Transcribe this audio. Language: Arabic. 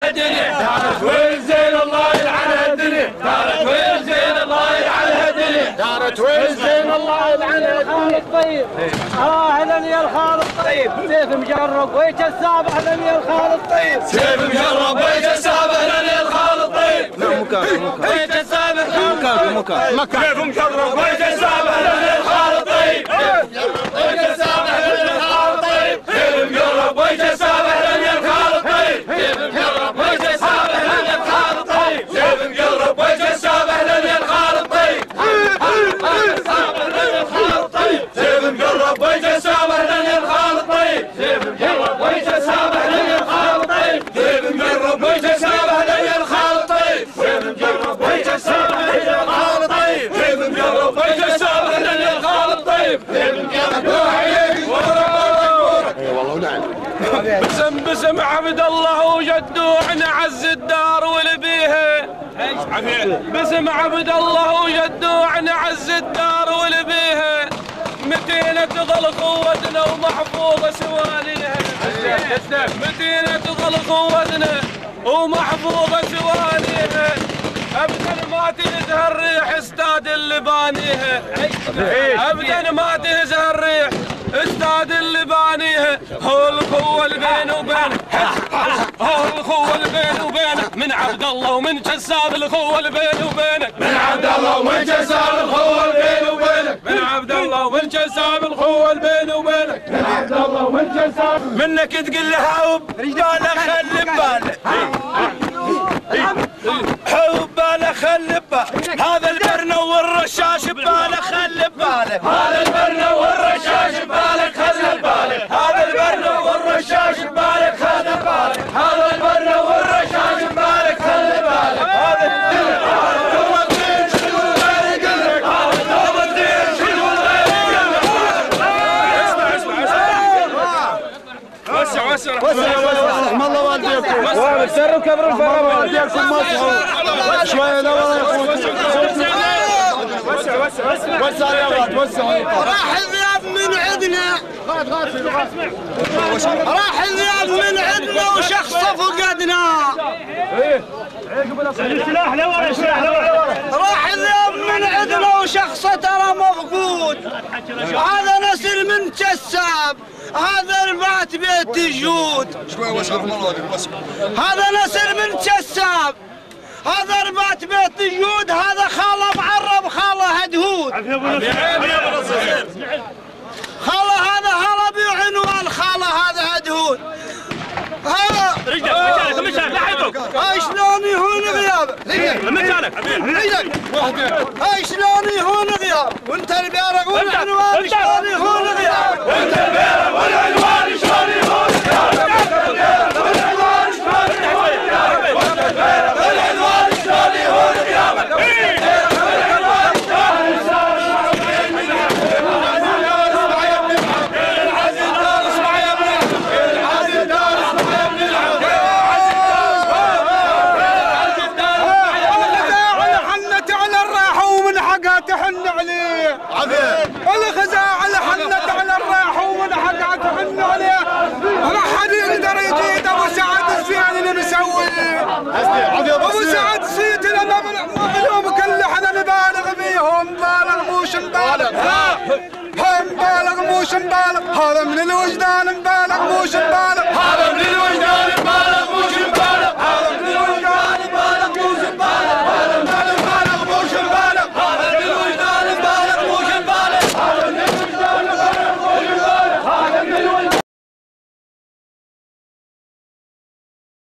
دارت والزين الله يلعنها الدنيا، دارت والزين الله يلعنها الدنيا، دارت والزين الله يلعنها الدنيا. الطيب اهلا يا الخال الطيب، سيف مجرب ويجساب اهلا يا الخال الطيب، سيف مجرب ويجساب اهلا يا الخال الطيب. لا مكان ويجساب مكان سيف مجرب ويجساب اهلا يا الخال الطيب، ويجساب اهلا يا الخال الطيب، سيف مجرب ويجساب اهلا يا الخال الطيب، سيف مجرب ويجساب اهلا يا الخال الطيب، سيف مجرب ويجساب اهلا يا الخال الطيب، سيف مجرب ويجساب اهلا يا الخال الطيب، سيف مجرب ويجساب اهلا يا الخال الطيب، سيف مجرب ويجساب اهلا يا الخال الطيب، سيف مجرب ويجساب اهلا يا الخال الطيب، سيف مجرب ويجساب اهلا يا الخال الطيب، سيف مجرب بسم عبد الله وجدوعنا عز الدار ولبيها، بسم عبد الله وجدوعنا عز الدار ولبيها، متينا تظل قوتنا ومحفوظة سواليها، متينا تظل قوتنا ومحفوظة سواليها، ابدا ما تهزها الريح استاد اللي بانيها، ابدا ما تهزها الريح استاد اللي بانيها، هو القوة اللي بين وبينك، هو القوة اللي بين وبينك، من عبد الله ومن جساب القوة اللي بين وبينك، من عبد الله ومن جساب القوة اللي بين وبينك، من عبد الله ومن جساب القوة اللي بين وبينك، من عبد الله ومن جساب منك تقول له حوب رجاله خلي ببالك، حوب باله خلي ببالك، هذا البرنة والرشاش ببالك خلي ببالك، هذا البرنة والرشاش ببالك خلي ببالك، هذا البرنة والرشاش ببالك خلي ببالك، هذا البرنة والرشاش ببالك خلي بالك، هذا دوم الدين شنو غير يقلك، هذا دوم الدين شنو غير يقلك. اسمع وسع رحم الله والديكم سروا كبر الفرامل والديكم وسعوا شويه لورا يا اخوي وسع يا ولد وسع. راح الذئاب من عندنا، راح الذئاب من عندنا وشخص فقدنا، السلاح لورا، السلاح لورا، راح الذئاب من عندنا وشخص ترى مفقود، هذا نسل من جساب، هذا البات بيت الجود، شويه وسع رحم الله وسع. هذا نسل من جساب، هذا ربات بيت الجود، هذا خاله معرب خاله هدهود، خاله هذا هربي وعنوان خاله هذا هدهود، هذا رجلك مشان لحقك، هاي شلون يهون غيابه، مكانك هاي شلون يهون غيابه، وانت البيرق والعنوان شلون يهون غيابه، وانت البيرق والعنوان شلون يهون غيابك، وانت البيرق والعنوان شلون يهون غيابك، وانت البيرق والعنوان شلون يهون غيابك، تحن عليه الخزاعة اللي حنت على الراح ومن حقها تحن عليه، ما حد يقدر يجيد ابو سعد الزين اللي مسويه، ابو سعد الزين لما اليوم كل حدا مبالغ فيهم، مبالغ موش مبالغ، مبالغ موش مبالغ، هذا من الوجدان مبالغ موش مبالغ، هذا من الوجدان